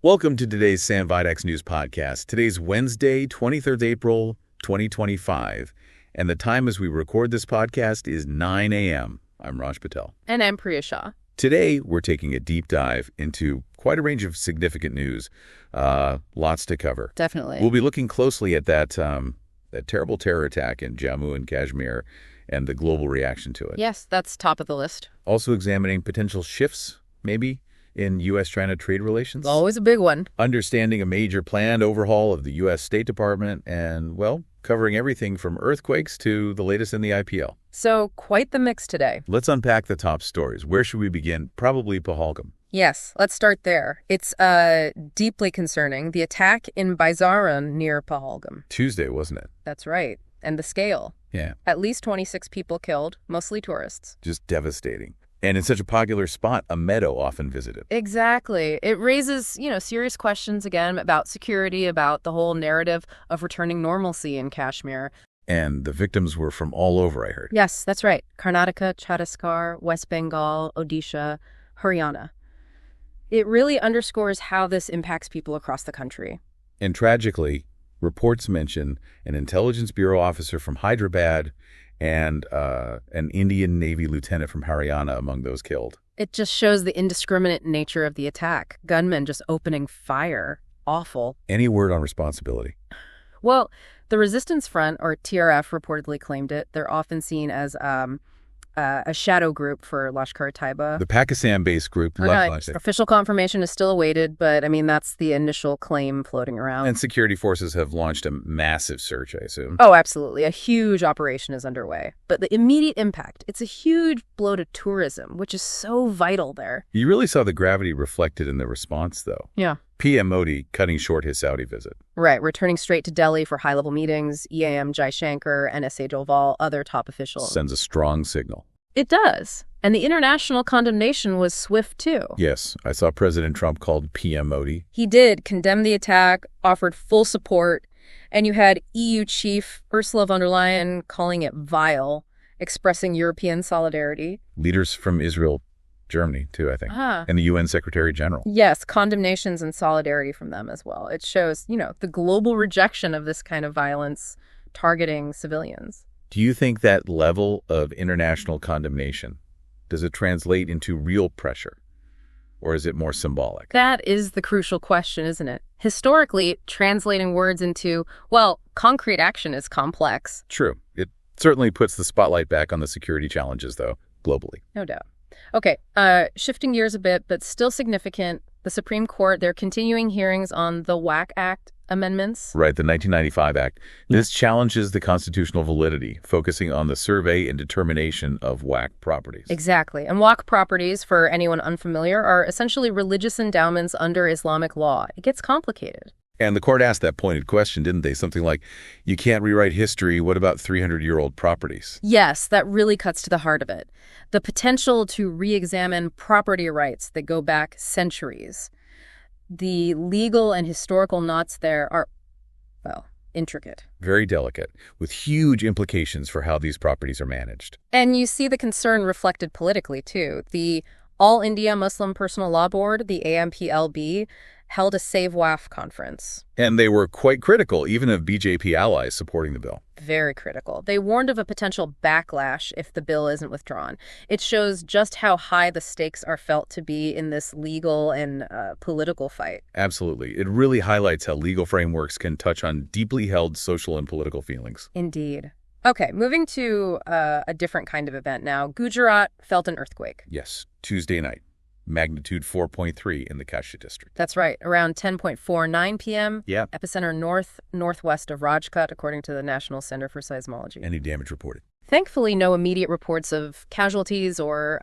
Welcome to today's SamvaadX News Podcast. Today's Wednesday, 23rd April, 2025, and the time as we record this podcast is 9 a.m. I'm Raj Patel. And I'm Priya Shah. Today, we're taking a deep dive into quite a range of significant news. Lots to cover. Definitely. We'll be looking closely at that terrible terror attack in Jammu and Kashmir and the global reaction to it. Yes, that's top of the list. Also examining potential shifts, maybe, in U.S.-China trade relations. Always a big one. Understanding a major planned overhaul of the U.S. State Department and, well, covering everything from earthquakes to the latest in the IPL. So, quite the mix today. Let's unpack the top stories. Where should we begin? Probably Pahalgam. Yes, let's start there. It's deeply concerning. The attack in Baizaran near Pahalgam. Tuesday, wasn't it? That's right. And the scale. Yeah. At least 26 people killed, mostly tourists. Just devastating. And in such a popular spot, a meadow often visited. Exactly. It raises, serious questions again about security, about the whole narrative of returning normalcy in Kashmir. And the victims were from all over, I heard. Yes, that's right. Karnataka, Chhattisgarh, West Bengal, Odisha, Haryana. It really underscores how this impacts people across the country. And tragically, reports mention an intelligence bureau officer from Hyderabad and an Indian Navy lieutenant from Haryana among those killed. It just shows the indiscriminate nature of the attack. Gunmen just opening fire. Awful. Any word on responsibility? Well, the Resistance Front, or TRF, reportedly claimed it. They're often seen as a shadow group for Lashkar-e-Taiba. The Pakistan-based group. Official confirmation is still awaited, but, that's the initial claim floating around. And security forces have launched a massive search, I assume. Oh, absolutely. A huge operation is underway. But the immediate impact, it's a huge blow to tourism, which is so vital there. You really saw the gravity reflected in the response, though. Yeah. PM Modi cutting short his Saudi visit. Right, returning straight to Delhi for high-level meetings, EAM Jaishankar, NSA Doval, other top officials. Sends a strong signal. It does. And the international condemnation was swift, too. Yes, I saw President Trump called PM Modi. He did condemn the attack, offered full support, and you had EU chief Ursula von der Leyen calling it vile, expressing European solidarity. Leaders from Israel, Germany, too, I think, and the UN Secretary General. Yes, condemnations and solidarity from them as well. It shows, the global rejection of this kind of violence targeting civilians. Do you think that level of international condemnation, does it translate into real pressure, or is it more symbolic? That is the crucial question, isn't it? Historically, translating words into, concrete action is complex. True. It certainly puts the spotlight back on the security challenges, though, globally. No doubt. Okay, shifting gears a bit, but still significant, the Supreme Court, they're continuing hearings on the WACC Act amendments. Right, the 1995 Act. This challenges the constitutional validity, focusing on the survey and determination of WACC properties. Exactly. And WACC properties, for anyone unfamiliar, are essentially religious endowments under Islamic law. It gets complicated. And the court asked that pointed question, didn't they? Something like, you can't rewrite history. What about 300-year-old properties? Yes, that really cuts to the heart of it. The potential to re-examine property rights that go back centuries. The legal and historical knots there are, intricate. Very delicate, with huge implications for how these properties are managed. And you see the concern reflected politically, too. The All India Muslim Personal Law Board, the AMPLB, held a Save WAF conference. And they were quite critical, even of BJP allies supporting the bill. Very critical. They warned of a potential backlash if the bill isn't withdrawn. It shows just how high the stakes are felt to be in this legal and political fight. Absolutely. It really highlights how legal frameworks can touch on deeply held social and political feelings. Indeed. Okay, moving to a different kind of event now. Gujarat felt an earthquake. Yes, Tuesday night. Magnitude 4.3 in the Kashmir district. That's right, around 10:49 p.m. Yeah. Epicenter northwest of Rajkot, according to the National Center for Seismology. Any damage reported? Thankfully, no immediate reports of casualties or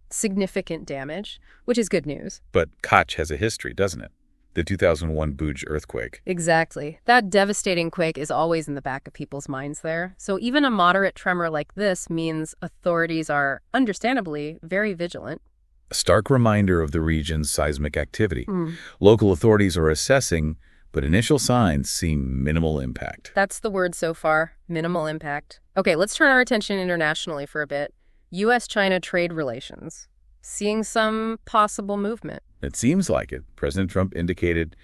significant damage, which is good news. But Kutch has a history, doesn't it? The 2001 Bhuj earthquake. Exactly. That devastating quake is always in the back of people's minds there. So even a moderate tremor like this means authorities are, understandably, very vigilant. A stark reminder of the region's seismic activity. Local authorities are assessing, but initial signs seem minimal impact. That's the word so far, minimal impact. Okay, let's turn our attention internationally for a bit. U.S.-China trade relations. Seeing some possible movement. It seems like it. President Trump indicated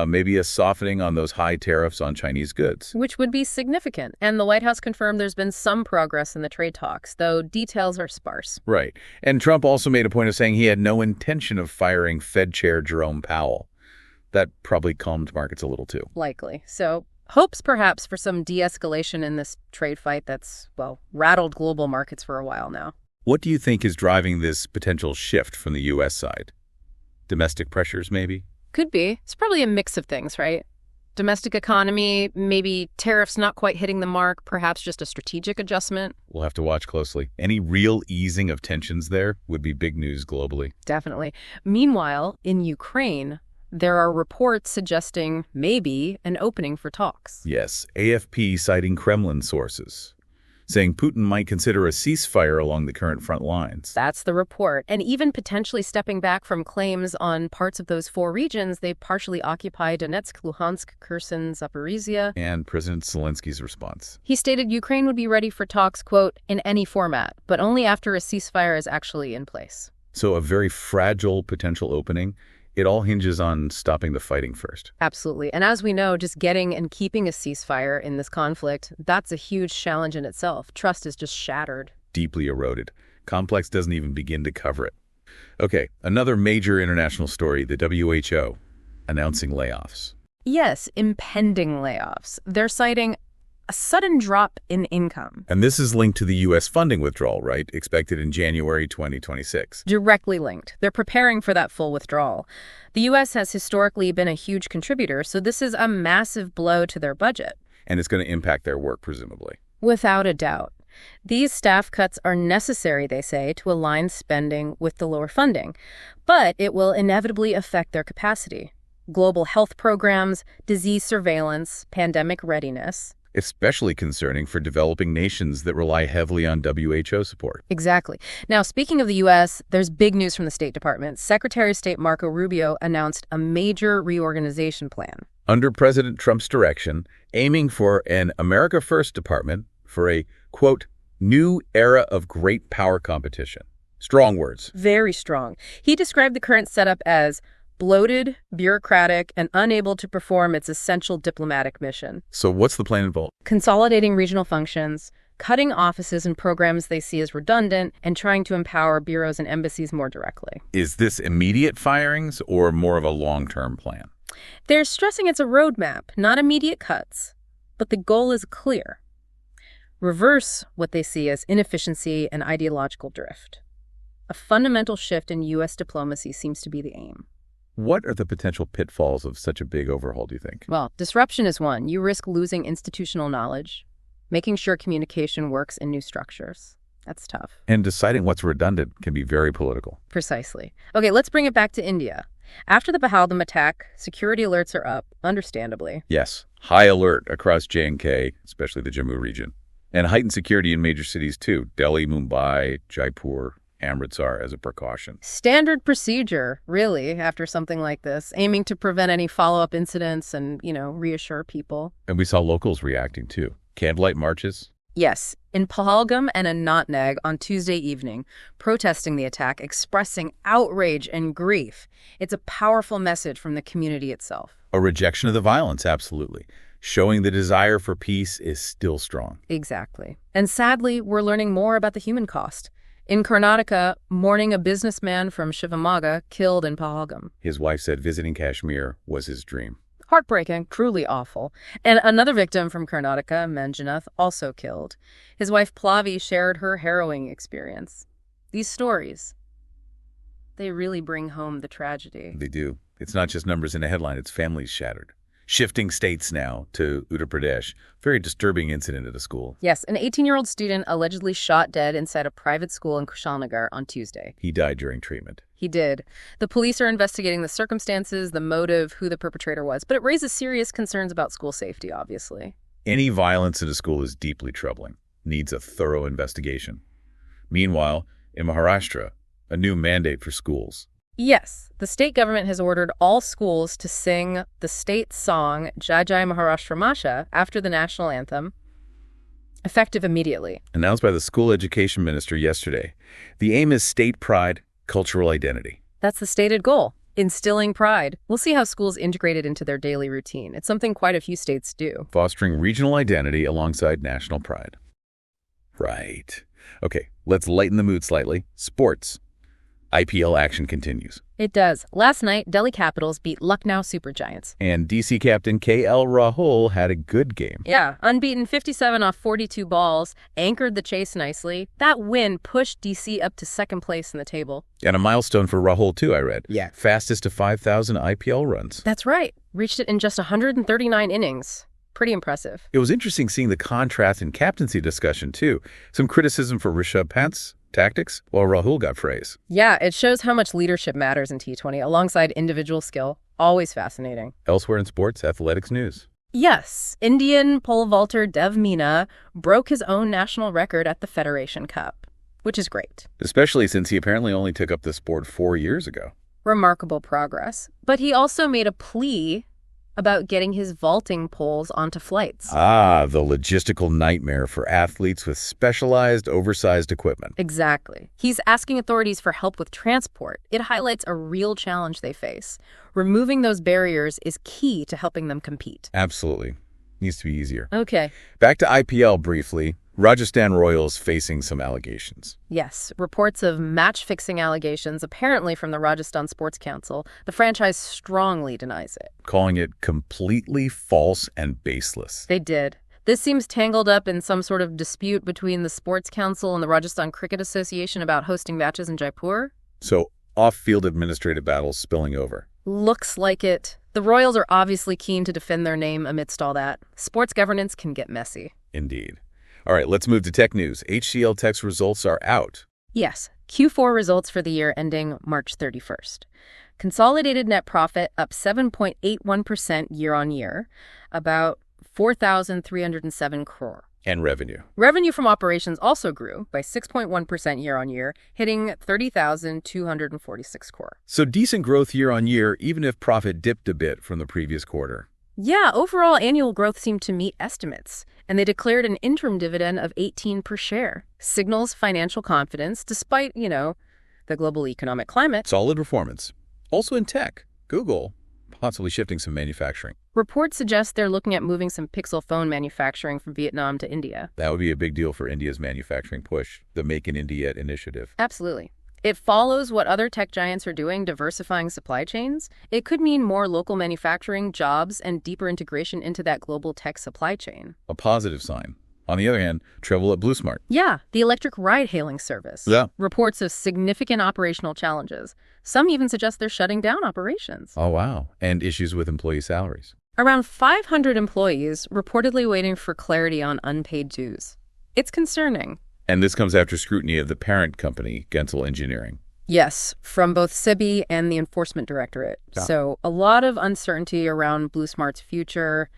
maybe a softening on those high tariffs on Chinese goods. Which would be significant. And the White House confirmed there's been some progress in the trade talks, though details are sparse. Right. And Trump also made a point of saying he had no intention of firing Fed Chair Jerome Powell. That probably calmed markets a little too. Likely. So hopes perhaps for some de-escalation in this trade fight that's, well, rattled global markets for a while now. What do you think is driving this potential shift from the U.S. side? Domestic pressures, maybe? Could be. It's probably a mix of things, right? Domestic economy, maybe tariffs not quite hitting the mark, perhaps just a strategic adjustment. We'll have to watch closely. Any real easing of tensions there would be big news globally. Definitely. Meanwhile, in Ukraine, there are reports suggesting maybe an opening for talks. Yes, AFP citing Kremlin sources, saying Putin might consider a ceasefire along the current front lines. That's the report. And even potentially stepping back from claims on parts of those 4 regions they partially occupy: Donetsk, Luhansk, Kherson, Zaporizhia. And President Zelensky's response. He stated Ukraine would be ready for talks, quote, in any format, but only after a ceasefire is actually in place. So a very fragile potential opening. It all hinges on stopping the fighting first. Absolutely. And as we know, just getting and keeping a ceasefire in this conflict, that's a huge challenge in itself. Trust is just shattered. Deeply eroded. Complex doesn't even begin to cover it. Okay, another major international story, the WHO announcing layoffs. Yes, impending layoffs. They're citing a sudden drop in income. And this is linked to the U.S. funding withdrawal, right? Expected in January 2026. Directly linked. They're preparing for that full withdrawal. The U.S. has historically been a huge contributor, so this is a massive blow to their budget. And it's going to impact their work, presumably. Without a doubt. These staff cuts are necessary, they say, to align spending with the lower funding. But it will inevitably affect their capacity. Global health programs, disease surveillance, pandemic readiness. Especially concerning for developing nations that rely heavily on WHO support. Exactly. Now, speaking of the U.S., there's big news from the State Department. Secretary of State Marco Rubio announced a major reorganization plan. Under President Trump's direction, aiming for an America First department for a, quote, new era of great power competition. Strong words. Very strong. He described the current setup as bloated, bureaucratic, and unable to perform its essential diplomatic mission. So what's the plan involved? Consolidating regional functions, cutting offices and programs they see as redundant, and trying to empower bureaus and embassies more directly. Is this immediate firings or more of a long-term plan? They're stressing it's a roadmap, not immediate cuts. But the goal is clear. Reverse what they see as inefficiency and ideological drift. A fundamental shift in U.S. diplomacy seems to be the aim. What are the potential pitfalls of such a big overhaul, do you think? Well, disruption is one. You risk losing institutional knowledge, making sure communication works in new structures. That's tough. And deciding what's redundant can be very political. Precisely. Okay, let's bring it back to India. After the Pahalgam attack, security alerts are up, understandably. Yes, high alert across J&K, especially the Jammu region. And heightened security in major cities too, Delhi, Mumbai, Jaipur, Amritsar as a precaution. Standard procedure, really, after something like this, aiming to prevent any follow-up incidents and, reassure people. And we saw locals reacting too. Candlelight marches. Yes, in Pahalgam and in Notneg on Tuesday evening, protesting the attack, expressing outrage and grief. It's a powerful message from the community itself. A rejection of the violence, absolutely. Showing the desire for peace is still strong. Exactly. And sadly, we're learning more about the human cost. In Karnataka, mourning a businessman from Shivamogga killed in Pahalgam. His wife said visiting Kashmir was his dream. Heartbreaking, truly awful. And another victim from Karnataka, Manjunath, also killed. His wife Plavi shared her harrowing experience. These stories, they really bring home the tragedy. They do. It's not just numbers in a headline, it's families shattered. Shifting states now to Uttar Pradesh. Very disturbing incident at a school. Yes, an 18-year-old student allegedly shot dead inside a private school in Kushalnagar on Tuesday. He died during treatment. He did. The police are investigating the circumstances, the motive, who the perpetrator was, but it raises serious concerns about school safety, obviously. Any violence in a school is deeply troubling, needs a thorough investigation. Meanwhile, in Maharashtra, a new mandate for schools. Yes, the state government has ordered all schools to sing the state song Jai Jai Maharashtra Masha after the national anthem, effective immediately. Announced by the school education minister yesterday. The aim is state pride, cultural identity. That's the stated goal. Instilling pride. We'll see how schools integrate it into their daily routine. It's something quite a few states do. Fostering regional identity alongside national pride. Right. Okay, let's lighten the mood slightly. Sports. IPL action continues. It does. Last night, Delhi Capitals beat Lucknow Supergiants. And DC captain KL Rahul had a good game. Yeah, unbeaten 57 off 42 balls, anchored the chase nicely. That win pushed DC up to second place in the table. And a milestone for Rahul, too, I read. Yeah. Fastest to 5,000 IPL runs. That's right. Reached it in just 139 innings. Pretty impressive. It was interesting seeing the contrast in captaincy discussion, too. Some criticism for Rishabh Pant's tactics, while Rahul got praise. Yeah, it shows how much leadership matters in T20 alongside individual skill. Always fascinating. Elsewhere in sports, athletics news. Yes, Indian pole vaulter Dev Meena broke his own national record at the Federation Cup, which is great. Especially since he apparently only took up the sport 4 years ago. Remarkable progress. But he also made a plea about getting his vaulting poles onto flights. Ah, the logistical nightmare for athletes with specialized, oversized equipment. Exactly. He's asking authorities for help with transport. It highlights a real challenge they face. Removing those barriers is key to helping them compete. Absolutely. Needs to be easier. Okay. Back to IPL briefly. Rajasthan Royals facing some allegations. Yes, reports of match-fixing allegations, apparently from the Rajasthan Sports Council. The franchise strongly denies it. Calling it completely false and baseless. They did. This seems tangled up in some sort of dispute between the Sports Council and the Rajasthan Cricket Association about hosting matches in Jaipur. So, off-field administrative battles spilling over. Looks like it. The Royals are obviously keen to defend their name amidst all that. Sports governance can get messy. Indeed. All right, let's move to tech news. HCL Tech's results are out. Yes, Q4 results for the year ending March 31st. Consolidated net profit up 7.81% year-on-year, about 4,307 crore. And revenue. Revenue from operations also grew by 6.1% year-on-year, hitting 30,246 crore. So decent growth year-on-year, even if profit dipped a bit from the previous quarter. Yeah, overall annual growth seemed to meet estimates, and they declared an interim dividend of 18 per share. Signals financial confidence despite, the global economic climate. Solid performance. Also in tech, Google possibly shifting some manufacturing. Reports suggest they're looking at moving some Pixel phone manufacturing from Vietnam to India. That would be a big deal for India's manufacturing push, the Make in India initiative. Absolutely. It follows what other tech giants are doing, diversifying supply chains. It could mean more local manufacturing, jobs, and deeper integration into that global tech supply chain. A positive sign. On the other hand, trouble at BlueSmart. Yeah, the electric ride-hailing service. Yeah. Reports of significant operational challenges. Some even suggest they're shutting down operations. Oh, wow. And issues with employee salaries. Around 500 employees reportedly waiting for clarity on unpaid dues. It's concerning. And this comes after scrutiny of the parent company, Gensel Engineering. Yes, from both SEBI and the Enforcement Directorate. Yeah. So a lot of uncertainty around BlueSmart's future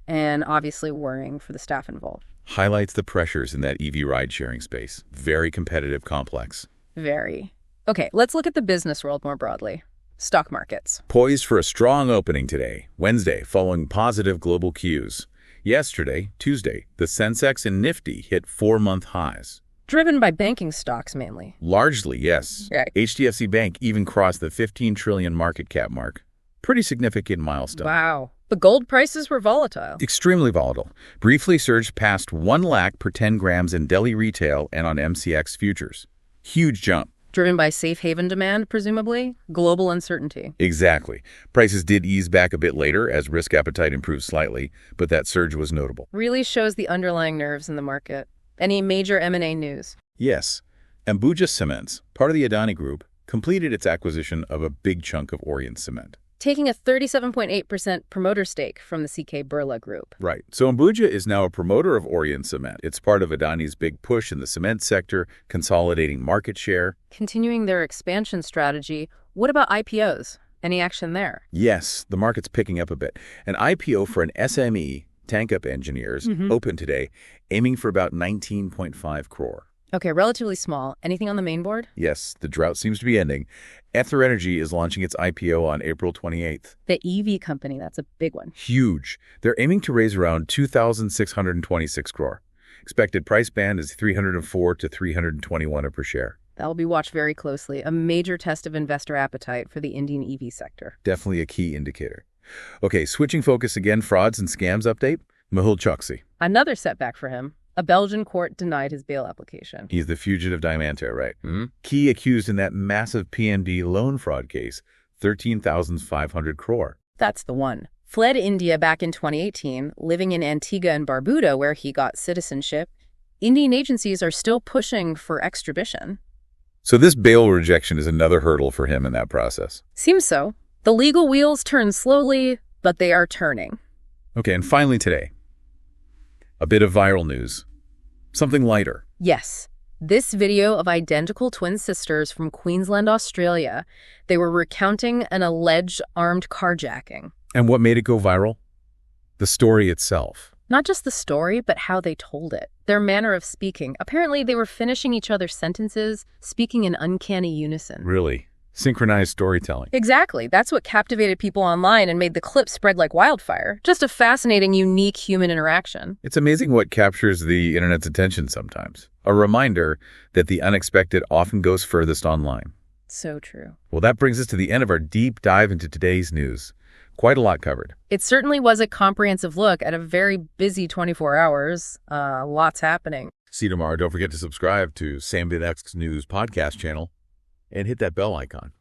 and obviously worrying for the staff involved. Highlights the pressures in that EV ride-sharing space. Very competitive, complex. Very. Okay, let's look at the business world more broadly. Stock markets. Poised for a strong opening today, Wednesday, following positive global cues. Yesterday, Tuesday, the Sensex and Nifty hit 4-month highs. Driven by banking stocks mainly. Largely, yes. Right. HDFC Bank even crossed the 15 trillion market cap mark. Pretty significant milestone. Wow. The gold prices were volatile. Extremely volatile. Briefly surged past 1 lakh per 10 grams in Delhi retail and on MCX futures. Huge jump. Driven by safe haven demand, presumably. Global uncertainty. Exactly. Prices did ease back a bit later as risk appetite improved slightly, but that surge was notable. Really shows the underlying nerves in the market. Any major M&A news? Yes. Ambuja Cements, part of the Adani Group, completed its acquisition of a big chunk of Orient Cement. Taking a 37.8% promoter stake from the CK Birla Group. Right. So Ambuja is now a promoter of Orient Cement. It's part of Adani's big push in the cement sector, consolidating market share. Continuing their expansion strategy, what about IPOs? Any action there? Yes, the market's picking up a bit. An IPO for an SME, Tank Up Engineers, opened today, aiming for about 19.5 crore. Okay, relatively small. Anything on the main board? Yes, the drought seems to be ending. Ether Energy is launching its IPO on April 28th. The EV company, that's a big one. Huge. They're aiming to raise around 2,626 crore. Expected price band is 304 to 321 per share. That'll be watched very closely. A major test of investor appetite for the Indian EV sector. Definitely a key indicator. Okay, switching focus again, frauds and scams update. Mehul Choksi. Another setback for him. A Belgian court denied his bail application. He's the fugitive Diamanter, right? Key accused in that massive PNB loan fraud case, 13,500 crore. That's the one. Fled India back in 2018, living in Antigua and Barbuda, where he got citizenship. Indian agencies are still pushing for extradition. So this bail rejection is another hurdle for him in that process. Seems so. The legal wheels turn slowly, but they are turning. Okay, and finally today, a bit of viral news. Something lighter. Yes. This video of identical twin sisters from Queensland, Australia. They were recounting an alleged armed carjacking. And what made it go viral? The story itself. Not just the story, but how they told it. Their manner of speaking. Apparently, they were finishing each other's sentences, speaking in uncanny unison. Really? Synchronized storytelling. Exactly. That's what captivated people online and made the clip spread like wildfire. Just a fascinating, unique human interaction. It's amazing what captures the internet's attention sometimes. A reminder that the unexpected often goes furthest online. So true. Well, that brings us to the end of our deep dive into today's news. Quite a lot covered. It certainly was a comprehensive look at a very busy 24 hours. Lots happening. See you tomorrow. Don't forget to subscribe to SamvaadX News podcast channel and hit that bell icon.